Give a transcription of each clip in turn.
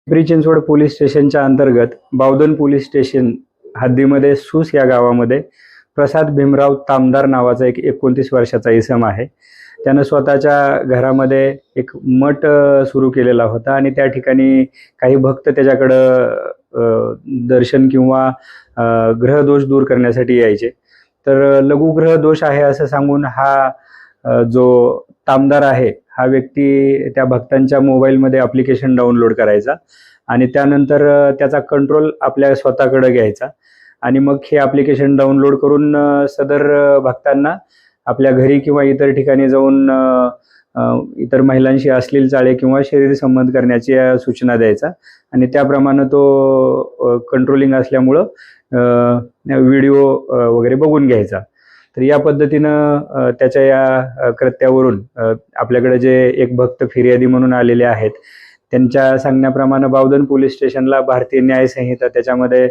Pimpri Chinchwad police स्टेशनच्या अंतर्गत Bavdhan police station हद्दीमध्ये सूस या गावामध्ये प्रसाद भीमराव तामदार नावाचा एक 29 वर्षाचा इसम आहे. त्यानं स्वतःच्या घरामध्ये एक मठ सुरू केलेला होता आणि त्या ठिकाणी काही भक्त त्याच्याकडं दर्शन किंवा ग्रहदोष दूर करण्यासाठी यायचे. तर लघुग्रह दोष आहे असं सांगून हा जो तामदार आहे हा व्यक्ती त्या भक्तांच्या मोबाईलमध्ये ॲप्लिकेशन डाउनलोड करायचा आणि त्यानंतर त्याचा कंट्रोल आपल्या स्वतःकडे घ्यायचा आणि मग हे ॲप्लिकेशन डाउनलोड करून सदर भक्तांना आपल्या घरी किंवा इतर ठिकाणी जाऊन इतर महिलांशी अश्लील चाळे किंवा शरीर संबंध करण्याची सूचना द्यायचा आणि त्याप्रमाणे तो कंट्रोलिंग असल्यामुळं व्हिडिओ वगैरे बघून घ्यायचा. तर या पद्धतीनं त्याच्या या कृत्यावरून आपल्याकडे जे एक भक्त फिर्यादी म्हणून आलेले आहेत त्यांच्या सांगण्याप्रमाणे बावधन पोलीस स्टेशनला भारतीय न्याय संहिता त्याच्यामध्ये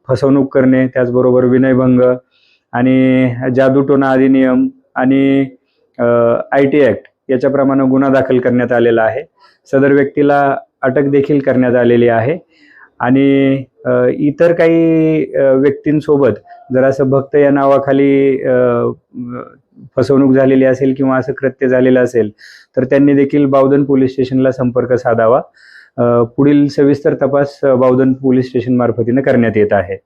फसवणूक करणे, त्याचबरोबर विनयभंग आणि जादूटोणा अधिनियम आणि IT ॲक्ट याच्याप्रमाणे गुन्हा दाखल करण्यात आलेला आहे. सदर व्यक्तीला अटक देखील करण्यात आलेली आहे आणि इतर काही व्यक्तींसोबत जर असं भक्त या नावाखाली फसवणूक झालेली असेल किंवा असं कृत्य झालेलं असेल तर त्यांनी देखील बावधन पोलीस स्टेशनला संपर्क साधावा. पुढील सविस्तर तपास बावधन पोलीस स्टेशन मार्फतीने करण्यात येत आहे.